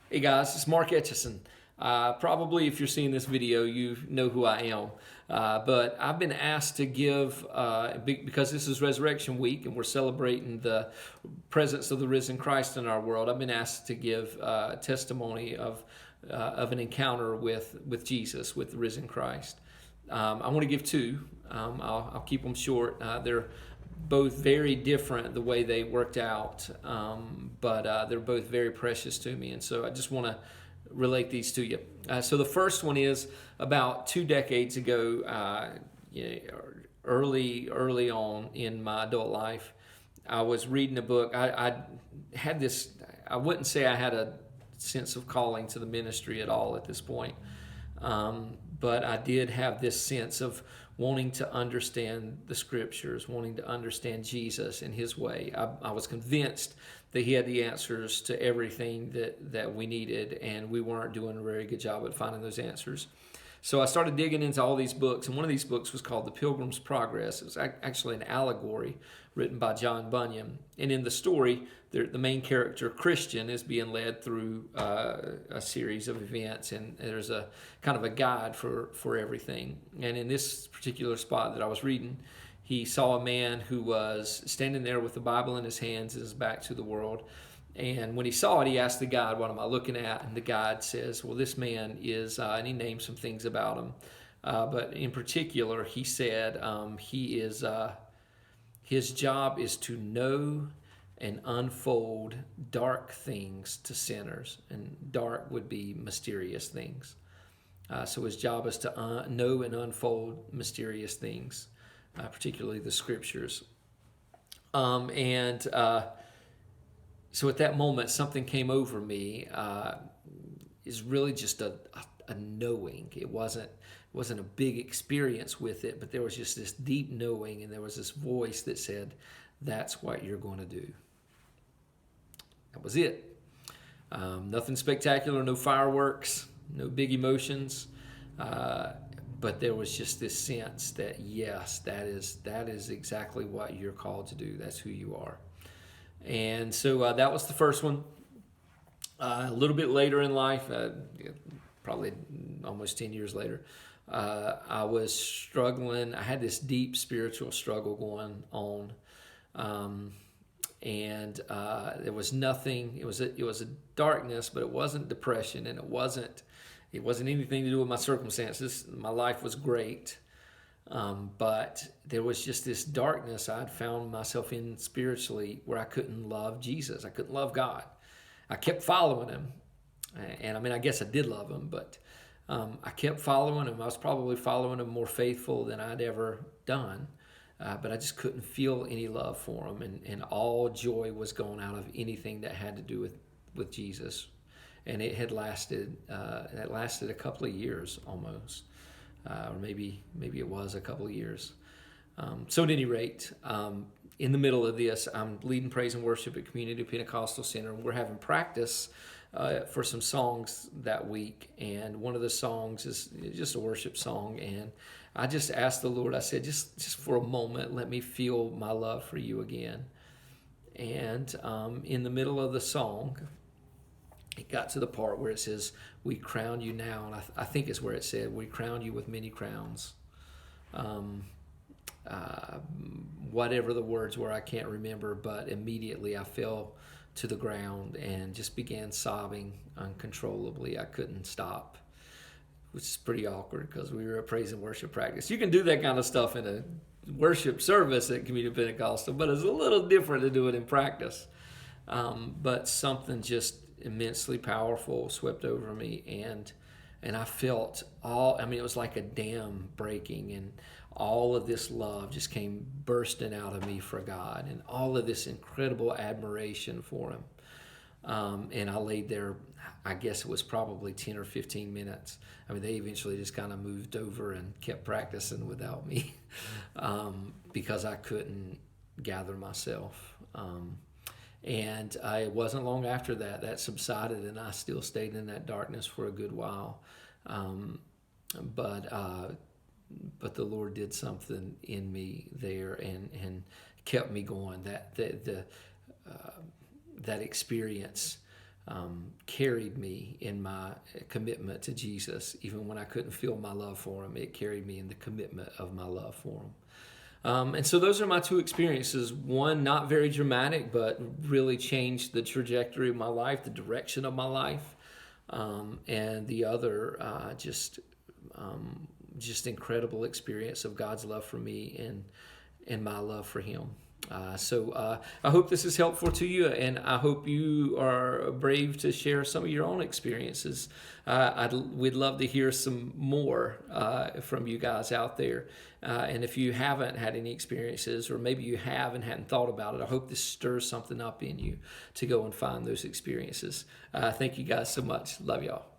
Hey guys, it's Mark Etchison. Probably if you're seeing this video, you know who I am. But I've been asked to give, because this is Resurrection Week and we're celebrating the presence of the risen Christ in our world, I've been asked to give testimony of an encounter with Jesus, with the risen Christ. I want to give two. I'll keep them short. They're both very different the way they worked out, but they're both very precious to me. And so I just want to relate these to you. So the first one is about 2 decades ago, early on in my adult life. I was reading a book. I had this, I wouldn't say I had a sense of calling to the ministry at all at this point. But I did have this sense of wanting to understand the scriptures, wanting to understand Jesus and his way. I was convinced that he had the answers to everything that we needed, and we weren't doing a very good job at finding those answers. So I started digging into all these books, and one of these books was called The Pilgrim's Progress. It was actually an allegory written by John Bunyan. And in the story, the main character, Christian, is being led through a series of events, and there's a kind of a guide for everything. And in this particular spot that I was reading, he saw a man who was standing there with the Bible in his hands and his back to the world. And when he saw it, he asked the guide, "What am I looking at?" And the guide says, "Well, this man is," and he named some things about him. But in particular, he said he is, his job is to know and unfold dark things to sinners. And dark would be mysterious things. So his job is to know and unfold mysterious things, particularly the scriptures. And so at that moment, something came over me. Is really just a knowing. It wasn't a big experience with it, but there was just this deep knowing, and there was this voice that said, "That's what you're going to do." That was it. Nothing spectacular, no fireworks, no big emotions, but there was just this sense that yes, that is exactly what you're called to do. That's who you are. And so that was the first one. A little bit later in life, probably almost 10 years later, I was struggling. I had this deep spiritual struggle going on. And there was nothing. It was a darkness, but it wasn't depression, and it wasn't anything to do with my circumstances. My life was great. But there was just this darkness I'd found myself in spiritually where I couldn't love Jesus. I couldn't love God. I kept following him. And I mean, I guess I did love him, but I kept following him. I was probably following him more faithful than I'd ever done. But I just couldn't feel any love for him. And all joy was gone out of anything that had to do with Jesus. And it had lasted, a couple of years almost. Or maybe it was a couple of years. So at any rate, in the middle of this, I'm leading praise and worship at Community Pentecostal Center, and we're having practice for some songs that week. And one of the songs is just a worship song, and I just asked the Lord, I said, just for a moment, let me feel my love for you again. And in the middle of the song, it got to the part where it says, "We crown you now," and I think it's where it said, "We crown you with many crowns." Whatever the words were, I can't remember, but immediately I fell to the ground and just began sobbing uncontrollably. I couldn't stop, which is pretty awkward because we were at praise and worship practice. You can do that kind of stuff in a worship service at Community Pentecostal, but it's a little different to do it in practice. But something just immensely powerful swept over me, and I felt it was like a dam breaking, and all of this love just came bursting out of me for God, and all of this incredible admiration for him. And I laid there, I guess it was probably 10 or 15 minutes. I mean, they eventually just kind of moved over and kept practicing without me because I couldn't gather myself. And it wasn't long after that subsided, and I still stayed in that darkness for a good while. But the Lord did something in me there and kept me going. That experience carried me in my commitment to Jesus. Even when I couldn't feel my love for him, it carried me in the commitment of my love for him. And so those are my two experiences. One, not very dramatic, but really changed the trajectory of my life, the direction of my life. And the other, just incredible experience of God's love for me and my love for him. So I hope this is helpful to you, and I hope you are brave to share some of your own experiences. We'd love to hear some more from you guys out there. And if you haven't had any experiences, or maybe you have and hadn't thought about it, I hope this stirs something up in you to go and find those experiences. Thank you guys so much. Love y'all.